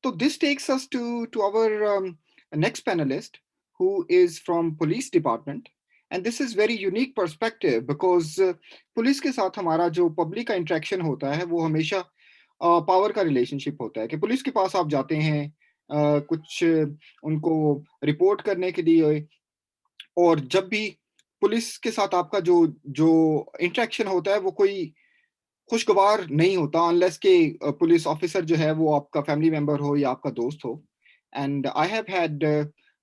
So this takes us to our next panelist, who is from police department, and this is very unique perspective because police के साथ हमारा जो public का interaction होता है वो हमेशा पावर का रिलेशनशिप होता है कि पुलिस के पास आप जाते हैं कुछ उनको रिपोर्ट करने के लिए, और जब भी पुलिस के साथ आपका जो जो इंटरेक्शन होता है वो कोई खुशगवार नहीं होता अनलेस कि पुलिस ऑफिसर जो है वो आपका फैमिली मेंबर हो या आपका दोस्त हो। And I have had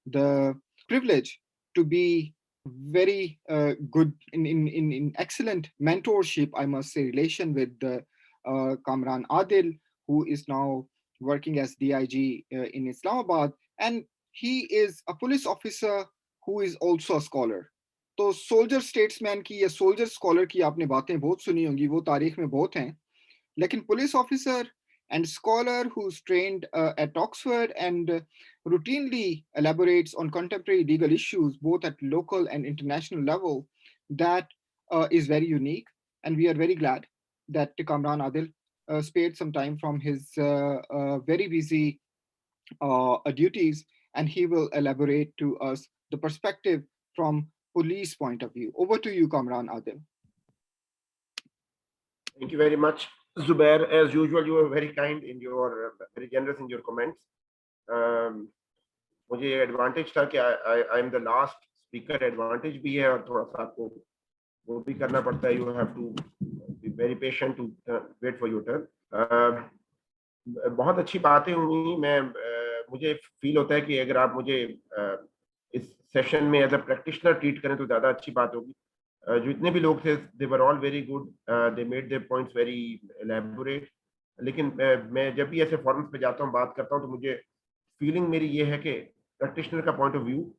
the privilege to be very good in excellent mentorship, I must say, relation with Kamran Adil, who is now working as DIG in Islamabad, and he is a police officer who is also a scholar. तो soldier statesman की या soldier scholar की आपने बातें बहुत सुनी होंगी, वो तारीख में बहुत हैं, लेकिन police officer and scholar who's trained at Oxford and routinely elaborates on contemporary legal issues both at local and international level, that is very unique, and we are very glad that Kamran Adil spared some time from his very busy duties, and he will elaborate to us the perspective from police point of view. Over to you, Kamran Adil. Thank you very much, Zubair. As usual, you are very kind in your, very generous in your comments. मुझे advantage था कि I am the last speaker, advantage भी है और थोड़ा सा आपको वो भी करना पड़ता है, you have to be very patient to wait for your turn. बहुत अच्छी बातें हुई। मुझे फील होता है कि अगर आप मुझे इस सेशन में एज अ प्रैक्टिशनर ट्रीट करें तो ज़्यादा अच्छी बात होगी। जो इतने भी लोग थे, they were all very good, they made their points very elaborate. लेकिन मैं जब भी ऐसे फॉरम्स पे जाता हूँ, बात करता हूँ, तो मुझे फीलिंग मेरी ये है कि प्रैक्टिशनर का पॉइंट ऑफ व्यू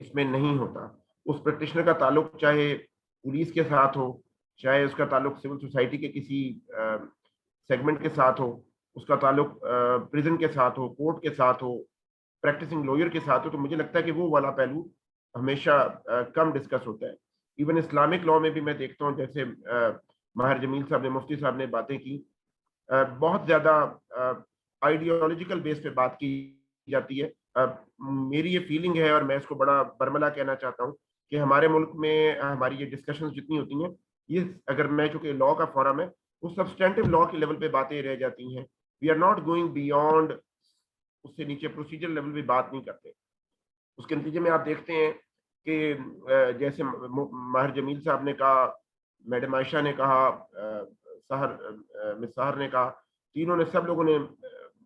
इसमें नहीं होता। उस प्रैक्टिशनर का ताल्लुक चाहे पुलिस के साथ हो, चाहे उसका ताल्लुक सिविल सोसाइटी के किसी सेगमेंट के साथ हो, उसका ताल्लुक प्रिजन के साथ हो, कोर्ट के साथ हो, प्रैक्टिसिंग लॉयर के साथ हो, तो मुझे लगता है कि वो वाला पहलू हमेशा कम डिस्कस होता है। इवन इस्लामिक लॉ में भी मैं देखता हूँ, जैसे माहिर जमील साहब ने, मुफ्ती साहब ने बातें की, बहुत ज़्यादा आइडियोलॉजिकल बेस पे बात की जाती है। मेरी ये फीलिंग है और मैं इसको बड़ा बरमला कहना चाहता हूँ कि हमारे मुल्क में हमारी ये डिस्कशंस जितनी होती हैं, ये अगर मैं चूँकि लॉ का फोरम है, वो सब्सटेंटिव लॉ के लेवल पे बातें रह जाती हैं। We are not going beyond, उससे नीचे प्रोसीजर लेवल पे बात नहीं करते। उसके नतीजे में आप देखते हैं कि जैसे माहिर जमील साहब ने कहा, मैडम आयशा ने कहा, मिस सहर ने कहा, तीनों ने, सब लोगों ने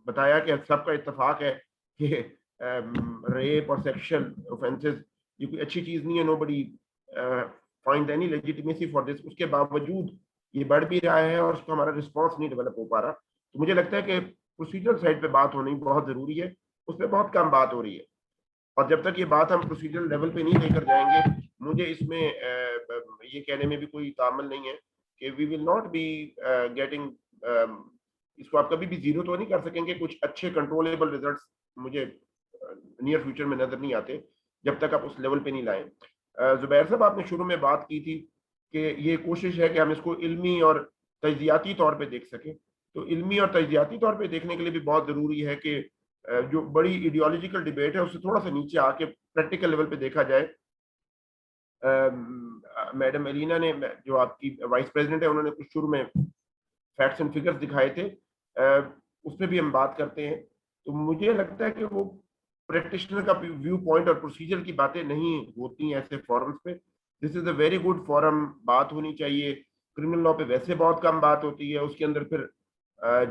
बताया कि सबका इत्तेफाक है कि रेप और सेक्सुअल ऑफेंसेस ये कोई अच्छी चीज़ नहीं है। Nobody find any legitimacy for this. उसके बावजूद ये बढ़ भी रहा है और उसका हमारा रिस्पॉन्स नहीं डेवलप हो पा रहा। तो मुझे लगता है कि प्रोसीजरल साइड पे बात होनी बहुत ज़रूरी है, उस पर बहुत कम बात हो रही है। और जब तक ये बात हम प्रोसीजरल लेवल पे नहीं लेकर जाएंगे, मुझे इसमें ये कहने में भी कोई तामल नहीं है कि we will not be getting, इसको आप कभी भी जीरो तो नहीं कर सकेंगे। कुछ अच्छे कंट्रोलेबल रिजल्ट्स मुझे नियर फ्यूचर में नजर नहीं आते जब तक आप उस लेवल पे नहीं लाएं। जुबैर साहब, आपने शुरू में बात की थी कि ये कोशिश है कि हम इसको इल्मी और तज्जियाती तौर पे देख सकें। तो इल्मी और तज्जियाती तौर पे देखने के लिए भी बहुत ज़रूरी है कि जो बड़ी आइडियोलॉजिकल डिबेट है उससे थोड़ा सा नीचे आके प्रैक्टिकल लेवल पे देखा जाए। मैडम एलिना ने, जो आपकी वाइस प्रेसिडेंट है, उन्होंने कुछ शुरू में फैक्ट्स एंड फिगर्स दिखाए थे, उस पर भी हम बात करते हैं। तो मुझे लगता है कि वो प्रैक्टिशनर का व्यू पॉइंट और प्रोसीजर की बातें नहीं होती हैं ऐसे फॉरम्स पे। This is a very good forum, बात होनी चाहिए। क्रिमिनल लॉ पे वैसे बहुत कम बात होती है, उसके अंदर फिर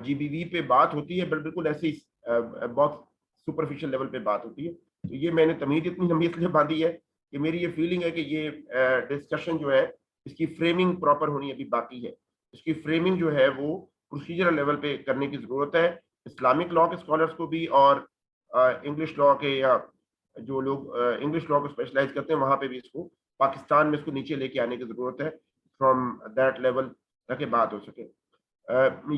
जीबीवी पे बात होती है, बिल्कुल ऐसे ही बहुत सुपरफिशियल लेवल पे बात होती है। तो ये मैंने तमीज इतनी लंबी इसलिए बांधी है कि मेरी ये फीलिंग है कि ये डिस्कशन जो है, इसकी फ्रेमिंग प्रॉपर होनी अभी बाकी है। इसकी फ्रेमिंग जो है वो प्रोसीजरल लेवल पे करने की जरूरत है। इस्लामिक लॉ के स्कॉलर्स को भी और इंग्लिश लॉ के, या जो लोग इंग्लिश लॉ को स्पेशलाइज करते हैं, वहाँ पे भी इसको, पाकिस्तान में इसको नीचे लेके आने की जरूरत है फ्रॉम दैट लेवल, ताकि बात हो सके।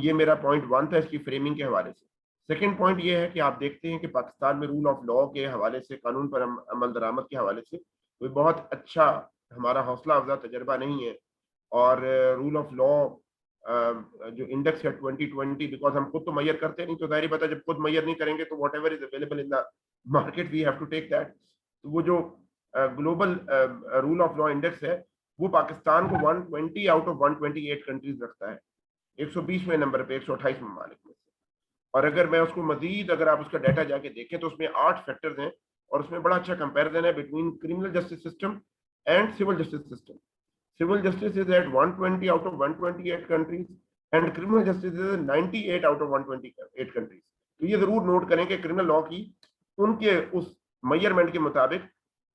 ये मेरा पॉइंट 1 था इसकी फ्रेमिंग के हवाले से। सेकेंड पॉइंट ये है कि आप देखते हैं कि पाकिस्तान में रूल ऑफ लॉ के हवाले से, कानून पर अमल दरामद के हवाले से कोई बहुत अच्छा हमारा हौसला अफजा तजर्बा नहीं है। और रूल ऑफ लॉ जो इंडेक्स है 2020, बिकॉज हम खुद तो मैयर करते नहीं, तो जाहिर बात है जब खुद मैयर नहीं करेंगे तो whatever is available in the market we have to take that. तो वो जो global rule of law index है वो पाकिस्तान को 120 आउट ऑफ 128 कंट्रीज रखता है, 120वें नंबर पे 128 ममालिक में से। और अगर मैं उसको मजीद, अगर आप उसका डाटा जाके देखें तो उसमें 8 फैक्टर्स हैं और उसमें बड़ा अच्छा कंपैरिजन है between criminal justice system and civil justice system. Civil justice is at 120 out of 128 countries and criminal justice is 98 out of 128 countries. तो ये जरूर नोट करें कि क्रिमिनल लॉ की उनके उस मेजरमेंट के मुताबिक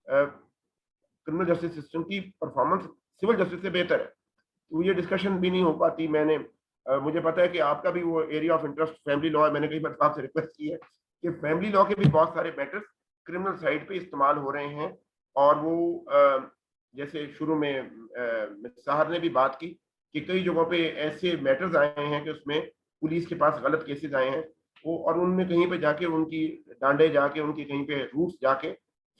क्रिमिनल जस्टिस सिस्टम की परफॉर्मेंस सिविल जस्टिस से बेहतर है। तो ये डिस्कशन भी नहीं हो पाती। मैंने मुझे पता है कि आपका भी वो area of interest family law है, मैंने कई बार आपसे रिक्वेस्ट की है कि फैमिली लॉ के भी बहुत सारे मैटर्स क्रिमिनल साइड पे इस्तेमाल हो रहे हैं। और वो जैसे शुरू में साहर ने भी बात की कि कई जगहों पे ऐसे मैटर्स आए हैं कि उसमें पुलिस के पास गलत केसेस आए हैं वो, और उनमें कहीं पे जाके उनकी डांडे जाके उनकी कहीं पे रूट्स जाके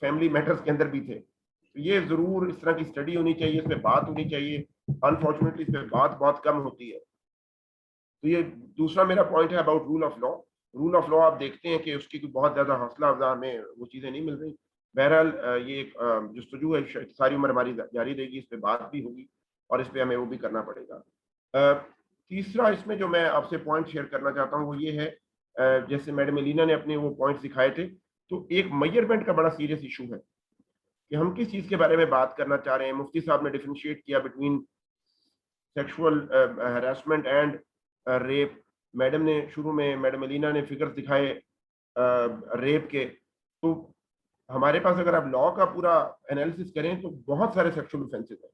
फैमिली मैटर्स के अंदर भी थे। तो ये जरूर इस तरह की स्टडी होनी चाहिए, इस पर बात होनी चाहिए। अनफॉर्चुनेटली इस पर बात बहुत कम होती है। तो ये दूसरा मेरा पॉइंट है about rule of law. Rule of law आप देखते हैं कि उसकी कोई बहुत ज्यादा हौसला अफजा हमें वो चीजें नहीं मिल रही। बहरहाल ये एक जस्तजू है, सारी उम्र हमारी जारी रहेगी, इस पे बात भी होगी और इस पे हमें वो भी करना पड़ेगा। तीसरा इसमें जो मैं आपसे पॉइंट शेयर करना चाहता हूँ वो ये है, जैसे मैडम एलिना ने अपने वो पॉइंट दिखाए थे, तो एक मेजरमेंट का बड़ा सीरियस इशू है कि हम किस चीज के बारे में बात करना चाह रहे हैं। मुफ्ती साहब ने डिफरेंशिएट किया between sexual harassment and rape. Madam ने शुरू में, मैडम एलिना ने फिगर्स दिखाए रेप के। तो हमारे पास अगर आप लॉ का पूरा एनालिसिस करें तो बहुत सारे सेक्सुअल ऑफेंसेस हैं।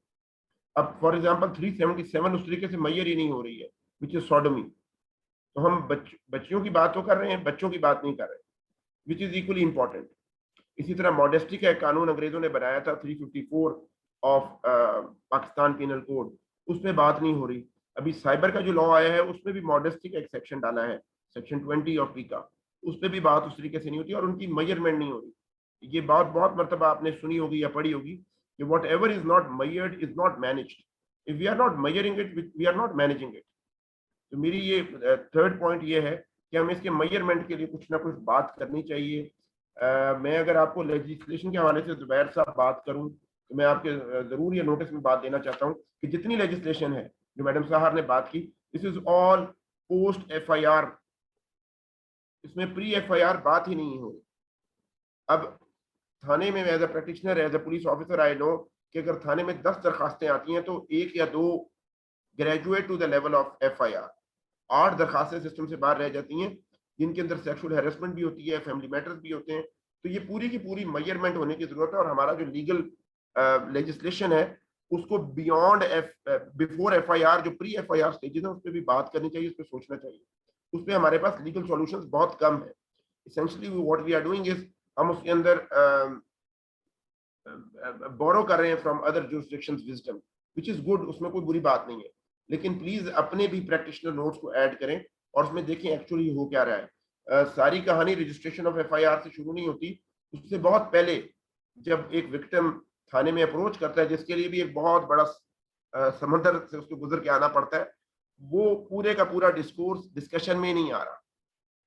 अब फॉर एग्जांपल 377 उस तरीके से मैयर ही नहीं हो रही है, विच इज सोडोमी। तो हम बच्चियों की बात तो कर रहे हैं, बच्चों की बात नहीं कर रहे, विच इज इक्वली इंपॉर्टेंट। इसी तरह मॉडेस्टी का एक कानून अंग्रेजों ने बनाया था 354 ऑफ पाकिस्तान पीनल कोड, उसमें बात नहीं हो रही। अभी साइबर का जो लॉ आया है उसमें भी मॉडेस्टी का एक सेक्शन डाला है, सेक्शन 20 ऑफ पीका, उस पर भी बात उस तरीके से नहीं होती और उनकी मेजरमेंट नहीं हो रही। ये बात बहुत मरतबा आपने सुनी होगी या पढ़ी होगी कि whatever is not measured is not managed. If we are not measuring it, we are not managing it. तो मेरी ये थर्ड पॉइंट ये है कि हमें इसके मेजरमेंट के लिए कुछ ना कुछ बात करनी चाहिए। मैं अगर आपको लेजिस्लेशन के हवाले से जुबैर साहब बात करूं तो मैं आपके जरूर ये नोटिस में बात देना चाहता हूं कि जितनी लेजिस्लेशन है जो मैडम साहर ने बात की, this is all post FIR। इसमें प्री FIR बात ही नहीं हो रही। अब थाने में as a practitioner, as a police officer, I know कि अगर थाने में 10 दरखास्तें आती हैं तो 1 या 2 graduate to the level of FIR। 8 दरखास्तें सिस्टम से बाहर रह जाती हैं जिनके अंदर सेक्सुअल हैरेसमेंट भी होती है, फैमिली मैटर्स भी होते हैं। तो ये पूरी की पूरी मेजरमेंट होने की जरूरत है और हमारा जो लीगल लेजिस्लेशन है उसको बियॉन्ड बिफोर FIR, जो प्री FIR स्टेजेस है उस पर भी बात करनी चाहिए, उस पर सोचना चाहिए। उस पर हमारे पास लीगल सॉल्यूशंस बहुत कम है। Essentially what we are doing is हम उसके अंदर बोरो कर रहे हैं from other jurisdictions wisdom, which is good, उसमें कोई बुरी बात नहीं है। लेकिन प्लीज अपने भी प्रैक्टिशनर नोट्स को ऐड करें और उसमें देखें एक्चुअली हो क्या रहा है। सारी कहानी रजिस्ट्रेशन ऑफ FIR से शुरू नहीं होती, उससे बहुत पहले जब एक विक्टिम थाने में अप्रोच करता है, जिसके लिए भी एक बहुत बड़ा समंदर से उसको गुजर के आना पड़ता है, वो पूरे का पूरा डिस्कोर्स डिस्कशन में नहीं आ रहा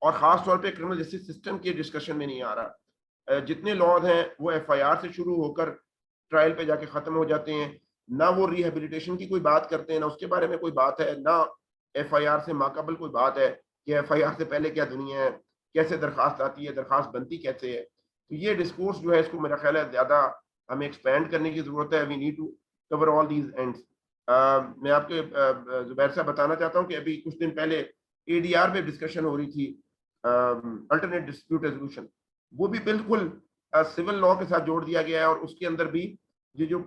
और खास तौर पे क्रिमिनल जस्टिस सिस्टम के डिस्कशन में नहीं आ रहा। जितने लॉज हैं वो FIR से शुरू होकर ट्रायल पे जाके खत्म हो जाते हैं। ना वो रिहेबिलिटेशन की कोई बात करते हैं, ना उसके बारे में कोई बात है, ना FIR से माकबल कोई बात है कि FIR से पहले क्या दुनिया है, कैसे दरखास्त आती है, दरखास्त बनती कैसे है। तो ये डिस्कोर्स जो है इसको मेरा ख्याल है ज्यादा हमें एक्सपेंड करने की जरूरत है। We need to cover all these ends. मैं आपके जुबैर साहब बताना चाहता हूँ कि अभी कुछ दिन पहले ADR पे डिस्कशन हो रही थी, अल्टरनेट डिस्प्यूट रेजोल्यूशन, वो भी बिल्कुल सिविल लॉ के साथ जोड़ दिया गया है और उसके अंदर भी ये जो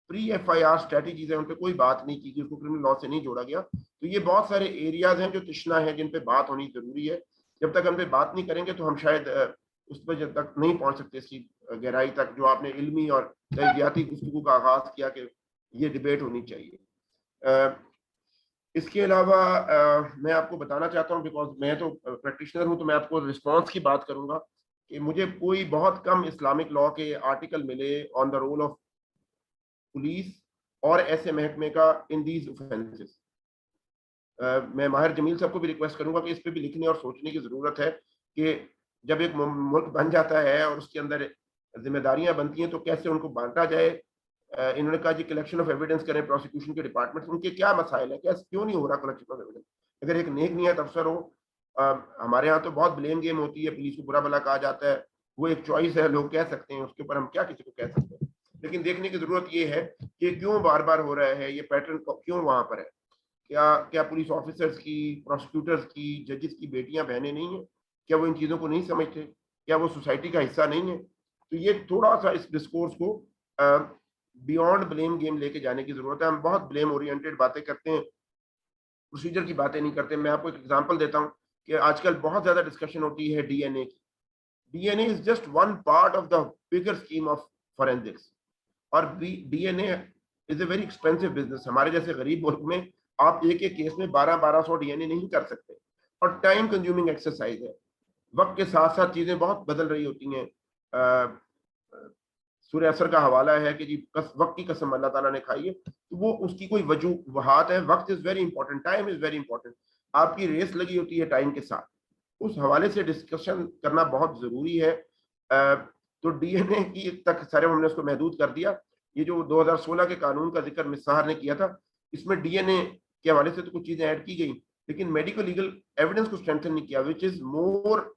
प्री FIR स्ट्रेटेजीज है उन पे कोई बात नहीं की गई, उसको क्रिमिनल लॉ से नहीं जोड़ा गया। तो ये बहुत सारे एरियाज हैं जो तिश्ना है, जिन पे बात होनी जरूरी है। जब तक हम पे बात नहीं करेंगे तो हम शायद उस पर जब तक नहीं पहुंच सकते इसकी गहराई तक, जो आपने इल्मी और तजज़ियाती गुफ्तगू का आगाज किया कि ये डिबेट होनी चाहिए। इसके अलावा मैं आपको बताना चाहता हूँ, बिकॉज मैं तो प्रैक्टिशनर हूँ, तो मैं आपको रिस्पॉन्स की बात करूंगा कि मुझे कोई बहुत कम इस्लामिक लॉ के आर्टिकल मिले on the role of police और ऐसे महकमे का इन दीज ऑफेंसेस। मैं माहिर जमील साहब को भी रिक्वेस्ट करूंगा कि इस पे भी लिखने और सोचने की जरूरत है कि जब एक मुल्क बन जाता है और उसके अंदर जिम्मेदारियां बनती हैं तो कैसे उनको बांटा जाए। इन्होंने कहा जी कलेक्शन ऑफ एविडेंस करें प्रोसिक्यूशन के डिपार्टमेंट, उनके क्या मसाइल है, कैसे क्यों नहीं हो रहा कलेक्शन ऑफ एविडेंस। अगर एक नेक नियत अफसर हो, हमारे यहाँ तो बहुत ब्लेम गेम होती है, पुलिस को बुरा भला कहा जाता है, वो एक चॉइस है, लोग कह सकते हैं, उसके ऊपर हम क्या किसी को कह सकते हैं। लेकिन देखने की जरूरत ये है कि क्यों बार बार हो रहा है, ये पैटर्न क्यों वहां पर है। क्या क्या पुलिस ऑफिसर्स की, प्रोसिक्यूटर्स की, जजेस की बेटियां बहनें नहीं है? क्या वो इन चीजों को नहीं समझते? क्या वो सोसाइटी का हिस्सा नहीं है? तो ये थोड़ा सा इस डिस्कोर्स को बियॉन्ड ब्लेम गेम लेके जाने की जरूरत है। हम बहुत ब्लेम ओरिएंटेड बातें करते हैं, प्रोसीजर की बातें नहीं करते। मैं आपको एक एग्जांपल देता हूँ कि आजकल बहुत ज्यादा डिस्कशन होती है डीएनए की। DNA is just one part of the bigger scheme of forensics. और DNA is a very expensive business. हमारे जैसे गरीब मुल्क में आप एक एक केस में 1200 डीएनए नहीं कर सकते, और टाइम कंज्यूमिंग एक्सरसाइज है। वक्त के साथ साथ चीजें बहुत बदल रही होती हैं। सूर्य असर का हवाला है कि जी वक्त की कसम अल्लाह ताला ने खाई है, तो वो उसकी कोई वजूहत है। वक्त is very important, time is very important. आपकी रेस लगी होती है टाइम के साथ, उस हवाले से डिस्कशन करना बहुत जरूरी है। तो डीएनए की तक सारे हमने उसको महदूद कर दिया। ये जो 2016 के कानून का जिक्र मिस साहर ने किया था, इसमें डीएनए के हवाले से तो कुछ चीजें ऐड की गई, लेकिन मेडिकल लीगल एविडेंस को स्ट्रेंथन नहीं किया, which is more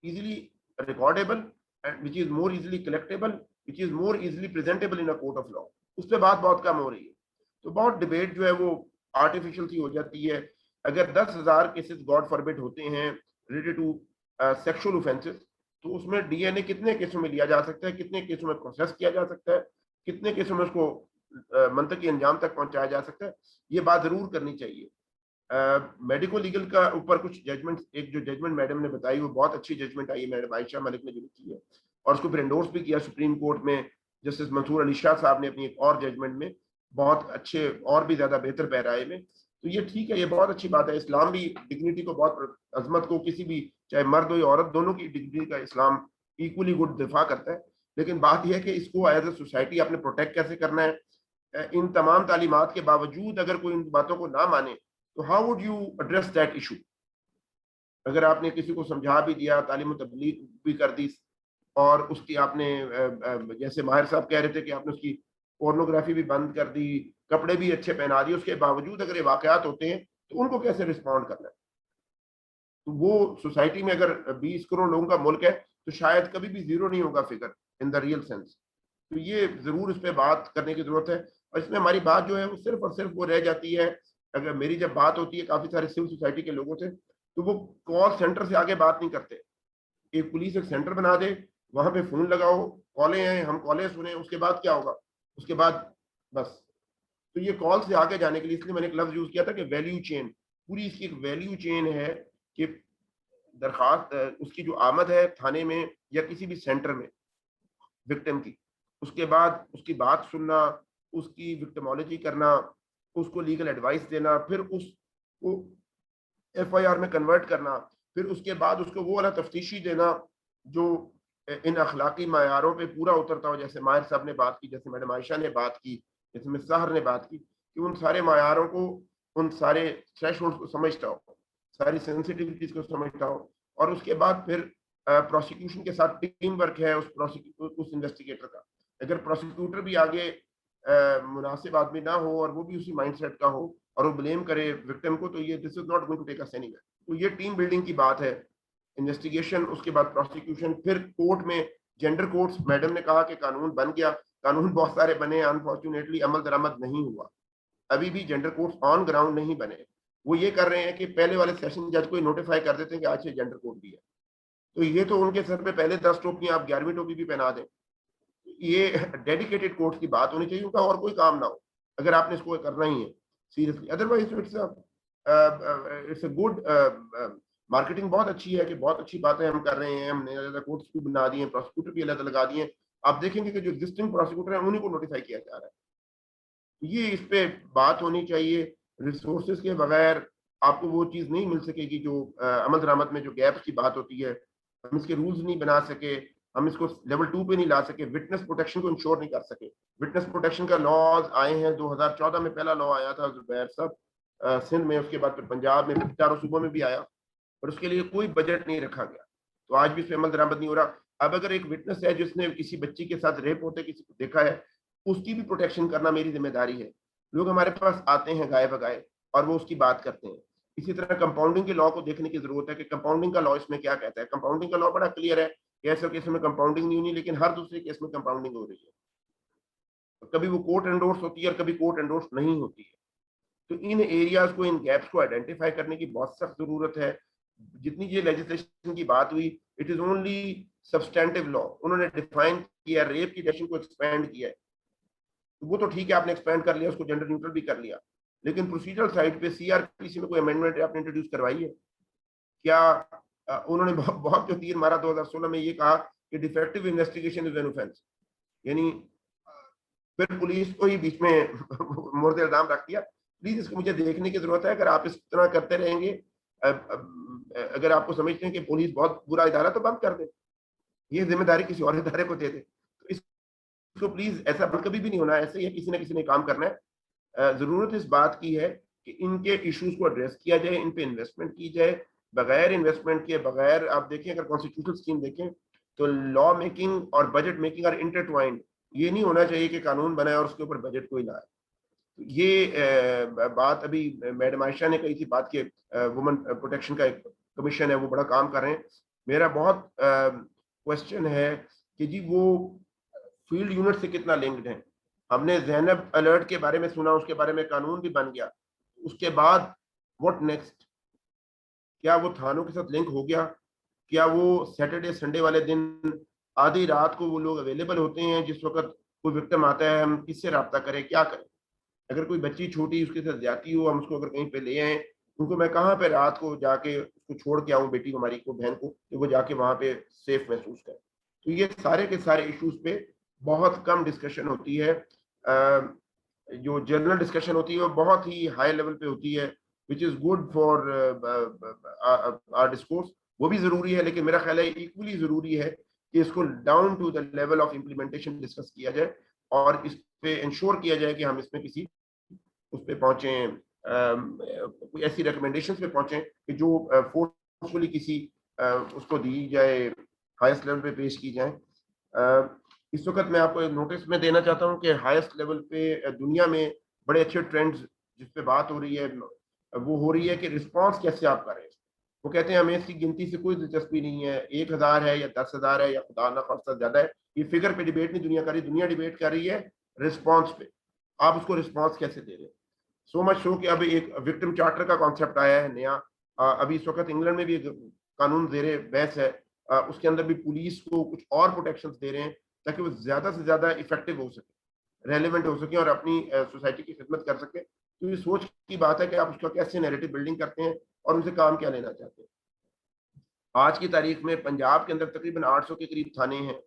easily recordable and which is more easily collectable, which is more easily presentable in a court of law. उस पर बात बहुत कम हो रही है। तो बहुत डिबेट जो है वो आर्टिफिशियल सी हो जाती है। अगर 10,000 केसेस गॉड फॉरबिड होते हैं रिलेटेड टू सेक्सुअल ऑफेंसेस, तो उसमें डीएनए कितने केसों में लिया जा सकता है, कितने केसों में प्रोसेस किया जा सकता है, कितने केसों में उसको मंतकी अंजाम तक पहुंचाया जा सकता है, ये बात जरूर करनी चाहिए। मेडिको लीगल का ऊपर कुछ जजमेंट, एक जो जजमेंट मैडम ने बताई वो बहुत अच्छी जजमेंट आई है, मैडम आयशा मलिक ने जो लिखी है, और उसको फिर एंडोर्स भी किया सुप्रीम कोर्ट में। जस्टिस मंसूर अली शाह साहब ने अपनी एक और जजमेंट में बहुत अच्छे और भी ज्यादा बेहतर पैराए में। तो ये ठीक है, ये बहुत अच्छी बात है। इस्लाम भी डिग्निटी को, बहुत अजमत को, किसी भी चाहे मर्द हो या औरत, दोनों की डिग्निटी का इस्लाम इक्वली गुड दिफा करता है। लेकिन बात यह है कि इसको एज ए सोसाइटी आपने प्रोटेक्ट कैसे करना है। इन तमाम तालीमात के बावजूद अगर कोई इन बातों को ना माने तो how would you address that issue. अगर आपने किसी को समझा भी दिया, तालीम तबलीग भी कर दी, और उसकी आपने जैसे माहिर साहब कह रहे थे कि आपने उसकी पोर्नोग्राफी भी बंद कर दी, कपड़े भी अच्छे पहना दिए, उसके बावजूद अगर ये वाकयात होते हैं तो उनको कैसे रिस्पॉन्ड करना है। तो वो सोसाइटी में अगर 20 करोड़ लोगों का मुल्क है तो शायद कभी भी जीरो नहीं होगा figure in the real sense. तो ये जरूर इस पे बात करने की जरूरत है। और इसमें हमारी बात जो है वो सिर्फ और सिर्फ वो रह जाती है, अगर मेरी जब बात होती है काफी सारे सिविल सोसाइटी के लोगों से, तो वो कॉल सेंटर से आगे बात नहीं करते। एक पुलिस एक सेंटर बना दे, वहां पे फोन लगाओ, कॉलें हैं, हम कॉलें सुने, उसके बाद क्या होगा, उसके बाद बस। तो ये कॉल से आगे जाने के लिए इसलिए मैंने एक लफ्ज यूज किया था कि वैल्यू चेन, पूरी इसकी एक वैल्यू चेन है कि दरखास्त उसकी जो आमद है थाने में या किसी भी सेंटर में विक्टिम की, उसके बाद उसकी बात सुनना, उसकी विक्टिमोलॉजी करना, उसको लीगल एडवाइस देना, फिर उसको एफआईआर में कन्वर्ट करना, फिर उसके बाद उसको वो वाला तफ्तीशी देना जो इन अखलाकी मायारों पे पूरा उतरता हो, जैसे माहिर साहब ने बात की, जैसे मैडम आयशा ने बात की, जैसे मिस साहर ने बात की, कि उन सारे मायारों को, उन सारे थ्रेशोल्ड्स को समझता हो, सारी सेंसिटिविटीज को समझता हो, और उसके बाद फिर प्रोसिक्यूशन के साथ टीम वर्क है उस इन्वेस्टिगेटर का। अगर प्रोसिक्यूटर भी आगे मुनासिब आदमी ना हो और वो भी उसी माइंडसेट का हो और वो ब्लेम करे विक्टिम को, तो ये this is not going to take us anywhere. तो ये टीम बिल्डिंग की बात है। इन्वेस्टिगेशन, उसके बाद प्रोसिक्यूशन, फिर कोर्ट में जेंडर कोर्ट्स। मैडम ने कहा कि कानून बन गया, कानून बहुत सारे बने, अनफॉर्चुनेटली अमल दरामद नहीं हुआ। अभी भी जेंडर कोर्ट्स ऑन ग्राउंड नहीं बने। वो ये कर रहे हैं कि पहले वाले सेशन जज को नोटिफाई कर देते हैं कि आज से जेंडर कोर्ट भी है, तो ये तो उनके सर पे पहले 10 टोपियां आप 11वीं टोपी भी पहना दें। ये डेडिकेटेड कोर्ट की बात होनी चाहिए, उनका और कोई काम ना हो, अगर आपने इसको करना ही है seriously. Otherwise it's a good marketing, बहुत अच्छी है कि बहुत अच्छी बातें हम कर रहे हैं, हमने अलग कोर्ट्स भी बना दिए, प्रोसिक्यूटर भी अलग लगा दिए। आप देखेंगे कि जो एग्जिस्टिंग प्रोसिक्यूटर है उन्हीं को नोटिफाई किया जा रहा है। ये इस पे बात होनी चाहिए। रिसोर्सेज के बगैर आपको वो चीज नहीं मिल सकेगी जो अमल दरामद में जो गैप्स की बात होती है। हम इसके रूल्स नहीं बना सके, हम इसको लेवल 2 पे नहीं ला सके, विटनेस प्रोटेक्शन को इंश्योर नहीं कर सके। विटनेस प्रोटेक्शन का लॉज आए हैं 2014 में, पहला लॉ आया था जुबैर साहब, सिंध में, उसके बाद फिर पंजाब में, फिर चारों सूबों में भी आया, और उसके लिए कोई बजट नहीं रखा गया। तो आज भी इस पे अमल दरामद नहीं हो रहा। अब अगर एक विटनेस है जिसने किसी बच्ची के साथ रेप होते किसी को देखा है, उसकी भी प्रोटेक्शन करना मेरी जिम्मेदारी है। लोग हमारे पास आते हैं गाए बगाए और वो उसकी बात करते हैं। इसी तरह कंपाउंडिंग के लॉ को देखने की जरूरत है कि कंपाउंडिंग का लॉ इसमें क्या कहता है। कंपाउंडिंग का लॉ बड़ा क्लियर है कि ऐसे केस में कंपाउंडिंग नहीं होनी, लेकिन हर दूसरे केस में कंपाउंडिंग हो रही है। कभी वो कोर्ट एंडोर्स होती है और कभी कोर्ट एंडोर्स नहीं होती है। तो इन एरियाज को, इन गैप्स को आइडेंटिफाई करने की बहुत सख्त जरूरत है। जितनी ये लेजिस्लेशन की बात हुई, it is only substantive law. उन्होंने डिफाइन किया, रेप की डेफिनेशन को एक्सपेंड किया है, तो वो तो ठीक है, आपने एक्सपेंड कर लिया, उसको जेंडर न्यूट्रल भी कर लिया, लेकिन प्रोसीजरल साइड पे सीआरपीसी में कोई अमेंडमेंट आपने इंट्रोड्यूस करवाई है क्या? उन्होंने बहुत जो तीर मारा 2016 में, ये कहा कि defective investigation is an offence, यानी फिर पुलिस को ही बीच में मोर्चे इल्जाम रख दिया। प्लीज इसको मुझे देखने की जरूरत है। अगर आप इस तरह करते रहेंगे, अगर आपको समझते हैं कि पुलिस बहुत बुरा इदारा, तो बंद कर दे, ये जिम्मेदारी किसी और इदारे को दे दे। तो इसको प्लीज, ऐसा कभी भी नहीं होना है, ऐसे ही किसी ना किसी ने काम करना है। जरूरत इस बात की है कि इनके इश्यूज को एड्रेस किया जाए, इन पे इन्वेस्टमेंट की जाए। बगैर इन्वेस्टमेंट के, बगैर, आप देखें अगर कॉन्स्टिट्यूशनल स्कीम देखें तो लॉ मेकिंग और बजट मेकिंग आर इंटरट्वाइंड। ये नहीं होना चाहिए कि कानून बनाए और उसके ऊपर बजट कोई लाए। ये बात अभी मैडम आयशा ने कही थी, बात के वुमेन प्रोटेक्शन का एक कमीशन है, वो बड़ा काम कर रहे हैं। मेरा बहुत क्वेश्चन है कि जी वो फील्ड यूनिट से कितना लिंक्ड है। हमने ज़ैनब अलर्ट के बारे में सुना, उसके बारे में कानून भी बन गया, उसके बाद व्हाट नेक्स्ट? क्या वो थानों के साथ लिंक हो गया? क्या वो सैटरडे संडे वाले दिन आधी रात को वो लोग अवेलेबल होते हैं जिस वक्त कोई विक्टिम आता है? हम किससे रब्ता करें, क्या करें? अगर कोई बच्ची छोटी, उसके साथ ज्यादती हो, हम उसको अगर कहीं पे ले आए, उनको मैं कहाँ पे रात को जाके उसको छोड़ के आऊँ, बेटी हमारी को, बहन को, कि वो जाके वहां पे सेफ महसूस करे? तो ये सारे के सारे इश्यूज पे बहुत कम डिस्कशन होती है। जो जनरल डिस्कशन होती है वो बहुत ही हाई लेवल पे होती है, which is good for our discourse. वो भी जरूरी है, लेकिन मेरा ख्याल है इक्वली जरूरी है कि इसको down to the level of implementation discuss किया जाए और इस पे इंश्योर किया जाए कि हम इसमें किसी उस पे पहुंचे, कोई ऐसी रिकमेंडेशन पे पहुंचे कि जो फोर्सफुली किसी उसको दी जाए, हाईएस्ट लेवल पे पेश की जाए। इस वक्त मैं आपको एक नोटिस में देना चाहता हूं कि हाईएस्ट लेवल पे दुनिया में बड़े अच्छे ट्रेंड्स जिस पे बात हो रही है, वो हो रही है कि रिस्पांस कैसे आप करें। वो कहते हैं हमें इसकी गिनती से कोई दिलचस्पी नहीं है, 1000 है या 10,000 है या खुदा ना खास्ता ज्यादा है, ये फिगर पे डिबेट नहीं दुनिया कर रही। दुनिया डिबेट कर रही है रिस्पांस पे, आप उसको रिस्पांस कैसे दे रहे हैं। सो मच सो कि अभी एक विक्टिम चार्टर का कॉन्सेप्ट आया है नया। अभी इस वक्त इंग्लैंड में भी एक कानून जेरे बहस है। उसके अंदर भी पुलिस को कुछ और प्रोटेक्शन दे रहे हैं ताकि वो ज्यादा से ज्यादा इफेक्टिव हो सके, रेलेवेंट हो सके और अपनी सोसाइटी की खिदमत कर सके। तो ये सोच की बात है कि आप उसका कैसे नैरेटिव बिल्डिंग करते हैं और उनसे काम क्या लेना चाहते हैं। आज की तारीख में पंजाब के अंदर तकरीबन 800 के करीब थाने हैं।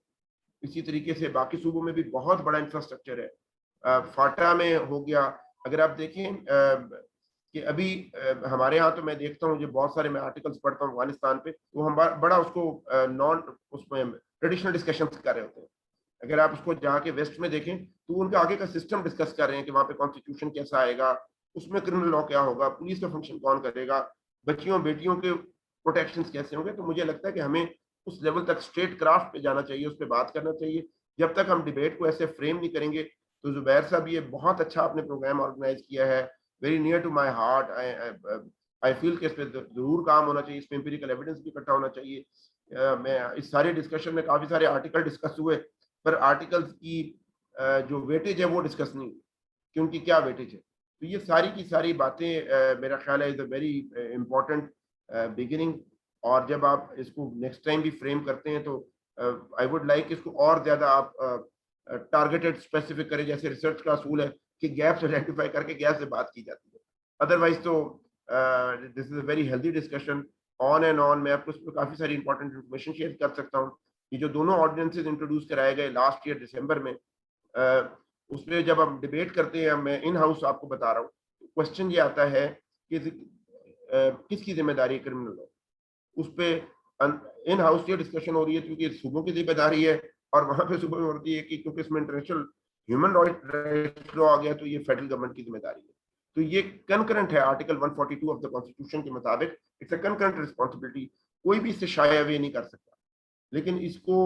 इसी तरीके से बाकी सूबों में भी बहुत बड़ा इंफ्रास्ट्रक्चर है। फाटा में हो गया। अगर आप देखें कि अभी हमारे यहाँ, तो मैं देखता हूँ, जो बहुत सारे मैं आर्टिकल्स पढ़ता हूँ अफगानिस्तान पे, तो हम बड़ा उसको नॉन उसमें ट्रेडिशनल डिस्कशन कर रहे होते हैं। अगर आप उसको जाके वेस्ट में देखें तो उनका आगे का सिस्टम डिस्कस कर रहे हैं कि वहाँ पे कॉन्स्टिट्यूशन कैसा आएगा, उसमें क्रिमिनल लॉ क्या होगा, पुलिस का फंक्शन कौन करेगा, बच्चियों बेटियों के प्रोटेक्शन कैसे होंगे। तो मुझे लगता है कि हमें उस लेवल तक स्ट्रेट क्राफ्ट पे जाना चाहिए, उस पर बात करना चाहिए। जब तक हम डिबेट को ऐसे फ्रेम नहीं करेंगे, तो जुबैर साहब ये बहुत अच्छा आपने प्रोग्राम ऑर्गेनाइज किया है, very near to my heart. I feel कि इस पर जरूर काम होना चाहिए, इस पर एम्पिरिकल एविडेंस भी इकट्ठा होना चाहिए। मैं इस सारे डिस्कशन में काफी सारे आर्टिकल डिस्कस हुए, पर आर्टिकल्स की जो वेटेज है वो डिस्कस नहीं हुई कि उनकी क्या वेटेज है। तो ये सारी की सारी बातें मेरा ख्याल है is a very important beginning. और जब आप इसको नेक्स्ट टाइम भी फ्रेम करते हैं तो आई वुड लाइक इसको और ज्यादा आप टारगेटेड स्पेसिफिक करें, जैसे रिसर्च का असूल है कि गैप्स आइडेंटिफाई करके गैप से बात की जाती है। अदरवाइज तो this is a very healthy discussion on and on. मैं आपको इस पर काफी सारी इंपॉर्टेंट इन्फॉर्मेशन शेयर कर सकता हूँ। ये जो दोनों ऑर्डिनेंसेस इंट्रोड्यूस कराए गए लास्ट ईयर दिसंबर में, उस पर जब हम डिबेट करते हैं, मैं इन हाउस आपको बता रहा हूँ, क्वेश्चन ये आता है कि किसकी जिम्मेदारी है क्रिमिनल लॉ। उस पर इन हाउस ये डिस्कशन हो रही है क्योंकि सूबों की जिम्मेदारी है, और वहां पे सुबह में होती है कि क्योंकि इसमें इंटरनेशनल ह्यूमन राइट्स लॉ आ गया तो ये फेडरल गवर्नमेंट की जिम्मेदारी है। तो ये कंकरेंट है, आर्टिकल 142 ऑफ द कॉन्स्टिट्यूशन के मुताबिक इट्स अ कंकरेंट रिस्पॉन्सिबिलिटी, कोई भी इससे शाय अवे नहीं कर सकता। लेकिन इसको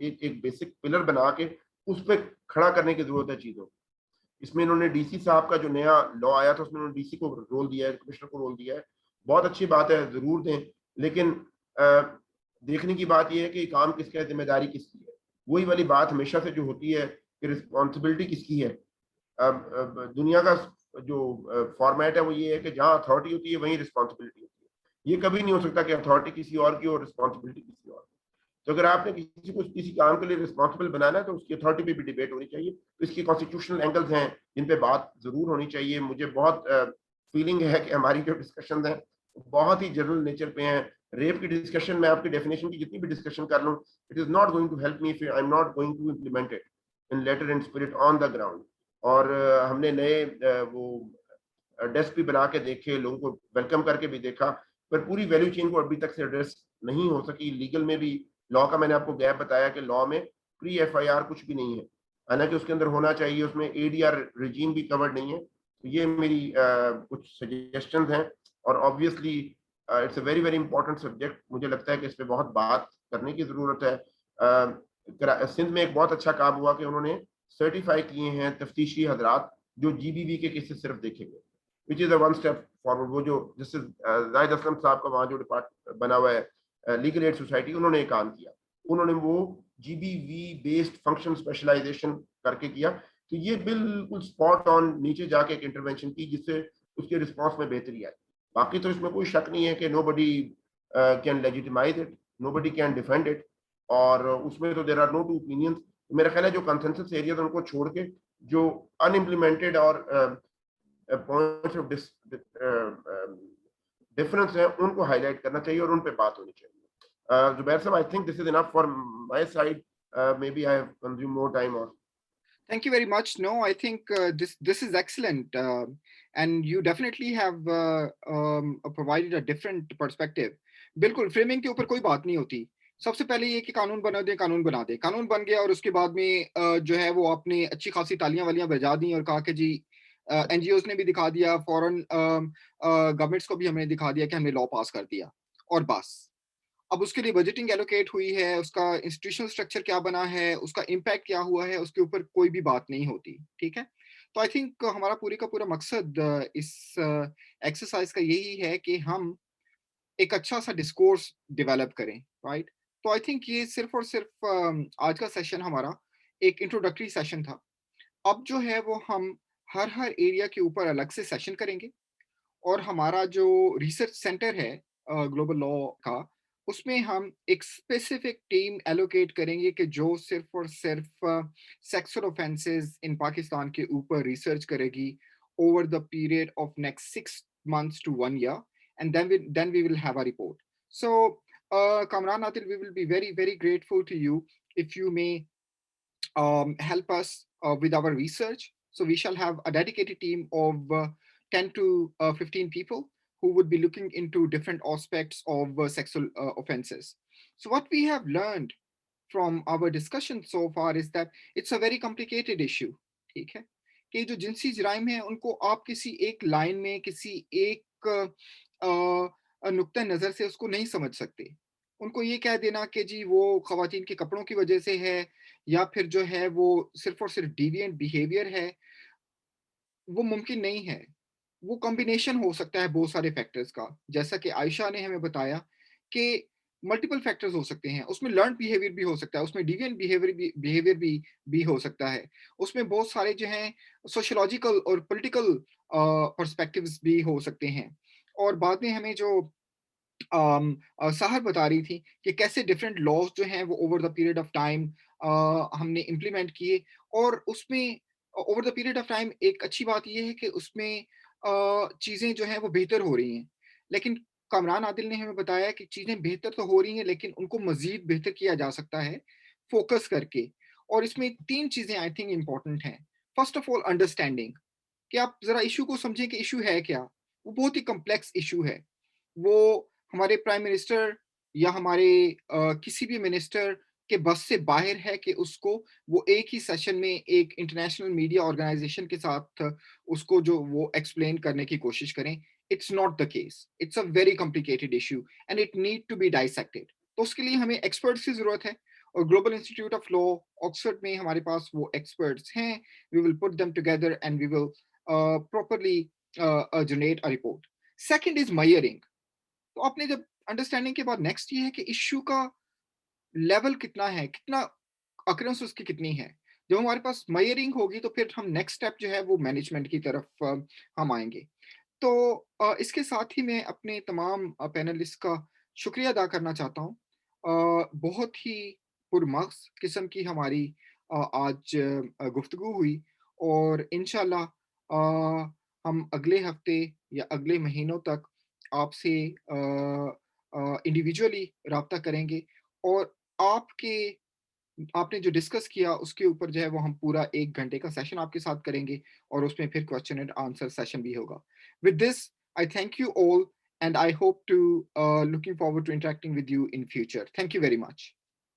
एक बेसिक पिलर बना के उस पर खड़ा करने की जरूरत है चीजों। इसमें इन्होंने डीसी साहब का जो नया लॉ आया था उसमें उन्होंने डीसी को रोल दिया है, कमिश्नर को रोल दिया है, बहुत अच्छी बात है, जरूर दें। लेकिन देखने की बात यह है कि काम किसका है, जिम्मेदारी किसकी है। वही वाली बात हमेशा से जो होती है कि रिस्पॉन्सिबिलिटी किसकी है। दुनिया का जो फॉर्मेट है वो ये है कि जहाँ अथॉरिटी होती है वहीं रिस्पॉन्सिबिलिटी होती है। ये कभी नहीं हो सकता कि अथॉरिटी किसी और की और रिस्पॉन्सिबिलिटी किसी और की। तो अगर आपने किसी को किसी काम के लिए रिस्पॉन्सिबल बनाना है तो उसकी अथॉरिटी पे भी डिबेट होनी चाहिए। तो इसके कॉन्स्टिट्यूशनल एंगल्स हैं जिन पे बात जरूर होनी चाहिए। मुझे बहुत फीलिंग है कि हमारी जो डिस्कशन है बहुत ही जनरल नेचर पे हैं। रेप की डिस्कशन में आपकी डेफिनेशन की जितनी भी डिस्कशन कर लूँ, it is not going to help me if I am not going to implement it in letter and spirit on the ground. और हमने नए वो डेस्क भी बना के देखे, लोगों को वेलकम करके भी देखा, पर पूरी वैल्यू चेन को अभी तक से एड्रेस नहीं हो सकी। लीगल में भी लॉ का मैंने आपको गैप बताया कि लॉ में प्री एफआईआर कुछ भी नहीं है, हालांकि उसके अंदर होना चाहिए। उसमें एडीआर रिजीम भी कवर्ड नहीं है। तो ये मेरी कुछ सजेशंस हैं। और obviously it's a very very important subject. मुझे लगता है कि इस पे बहुत बात करने की जरूरत है। सिंध में एक बहुत अच्छा काम हुआ कि उन्होंने सर्टिफाई किए हैं तफ्तीशी हजरात जो जीबीवी के केसेस सिर्फ देखेंगे, which is a one step forward. वो जो जैसे जाहिद असलम साहब का वहाँ जो डिपार्ट बना हुआ है लीगल एड सोसाइटी, उन्होंने एक काम किया, उन्होंने वो जीबीवी बेस्ड फंक्शन स्पेशलाइजेशन करके किया। तो ये बिल्कुल स्पॉट ऑन नीचे जाके एक इंटरवेंशन की जिससे उसके रिस्पॉन्स में बेहतरी आई। बाकी तो इसमें कोई शक नहीं है कि nobody can legitimise it, nobody can defend it, और उसमें तो there are no two opinions. मेरा ख्याल है जो कंसेंसस एरिया उनको छोड़ के जो अनइम्प्लीमेंटेड और पॉइंट्स ऑफ डिफरेंस है उनको हाईलाइट करना चाहिए और उन पे बात होनी चाहिए। जुबैर साहब, I think this is enough for my side, maybe I have consume more time. और Thank you very much. No, I think this is excellent, and you definitely have provided a different perspective. बिल्कुल framing के ऊपर कोई बात नहीं होती। सबसे पहले ये कि कानून बना दे, कानून बना दे, कानून बन गया और उसके बाद में जो है वो आपने अच्छी खासी तालियां वालियां बजा दी और कहा कि जी एनजीओज ने भी दिखा दिया, फॉरेन गवर्नमेंट्स को भी हमने दिखा दिया कि हमने लॉ पास कर दिया और बस। अब उसके लिए बजटिंग एलोकेट हुई है, उसका इंस्टीट्यूशनल स्ट्रक्चर क्या बना है, उसका इम्पैक्ट क्या हुआ है, उसके ऊपर कोई भी बात नहीं होती, ठीक है? तो आई थिंक हमारा पूरे का पूरा मकसद इस एक्सरसाइज का यही है कि हम एक अच्छा-सा डिस्कोर्स डेवलप करें, राइट? तो आई थिंक ये सिर्फ़ और सिर्फ़ आज का सेशन हमारा एक इंट्रोडक्टरी सेशन था। अब जो है वो हम हर एरिया के ऊपर अलग से सेशन करेंगे और हमारा जो रिसर्च सेंटर है ग्लोबल लॉ का, उसमें हम एक स्पेसिफिक टीम एलोकेट करेंगे कि जो सिर्फ और सिर्फ सेक्सुअल ऑफेंसेस इन पाकिस्तान के ऊपर रिसर्च करेगी over the period of next 6 months to 1 year, and then we will have a report. So, Kamran Adil, we will be very very grateful to you if you may help us with our research. So we shall have a dedicated team of 10 to 15 people who would be looking into different aspects of sexual offenses. So what we have learned from our discussion so far is that it's a very complicated issue. ठीक है कि जो जिनसी जराइम है उनको आप किसी एक line में किसी एक नुक्ता नजर से उसको नहीं समझ सकते। उनको ये कह देना कि जी वो खवातीन के कपड़ों की वजह से है या फिर जो है वो सिर्फ और सिर्फ डिविएंट बिहेवियर है, वो मुमकिन नहीं है। वो कॉम्बिनेशन हो सकता है बहुत सारे फैक्टर्स का। जैसा कि आयशा ने हमें बताया कि मल्टीपल फैक्टर्स हो सकते हैं। उसमें लर्न्ड बिहेवियर भी हो सकता है, उसमें डिविएंट बिहेवियर भी हो सकता है। उसमें बहुत सारे जो हैं सोशियोलॉजिकल और पॉलिटिकल पर्सपेक्टिव्स भी हो सकते हैं। और बाद में हमें जो साहर बता रही थी कि कैसे डिफरेंट लॉज जो हैं वो over the period of time हमने इम्प्लीमेंट किए और उसमें over the period of time एक अच्छी बात ये है कि उसमें चीज़ें जो हैं वो बेहतर हो रही हैं। लेकिन कामरान आदिल ने हमें बताया कि चीज़ें बेहतर तो हो रही हैं लेकिन उनको मज़ीद बेहतर किया जा सकता है फ़ोकस करके। और इसमें 3 चीज़ें आई थिंक इम्पोर्टेंट हैं। फर्स्ट ऑफ ऑल अंडरस्टैंडिंग, कि आप ज़रा इश्यू को समझें कि इश्यू है क्या? वो बहुत ही कॉम्प्लेक्स इश्यू है। वो हमारे प्राइम मिनिस्टर या हमारे किसी भी मिनिस्टर के बस से बाहर है कि उसको वो एक ही सेशन में एक इंटरनेशनल मीडिया ऑर्गेनाइजेशन के साथ उसको जो वो एक्सप्लेन करने की कोशिश करें। It's not the case, it's a very complicated issue and it need to be dissected. तो उसके लिए हमें एक्सपर्ट्स की जरूरत है, और global institute of law Oxford में हमारे पास वो एक्सपर्ट्स हैं। We will put them together and we will properly generate a report. Second is मयरिंग। तो आपने जब अंडरस्टैंडिंग के बाद नेक्स्ट ये है कि इश्यू का लेवल कितना है, कितना अक्रेंस उसकी कितनी है। जब हमारे पास मयरिंग होगी तो फिर हम नेक्स्ट स्टेप जो है वो मैनेजमेंट की तरफ हम आएँगे। तो इसके साथ ही मैं अपने तमाम पैनलिस्ट का शुक्रिया अदा करना चाहता हूँ। बहुत ही पुरमग़ज़ किस्म की हमारी आज गुफ्तगू हुई, और इंशाअल्लाह हम अगले हफ्ते या अगले महीनों तक आपसे इंडिविजुअली राब्ता करेंगे, और आपके आपने जो डिस्कस किया उसके ऊपर जो है वो हम पूरा 1 घंटे का सेशन आपके साथ करेंगे, और उसमें फिर क्वेश्चन एंड आंसर सेशन भी होगा। With this, I thank you all and I hope to looking forward to interacting with you in future. Thank you very much.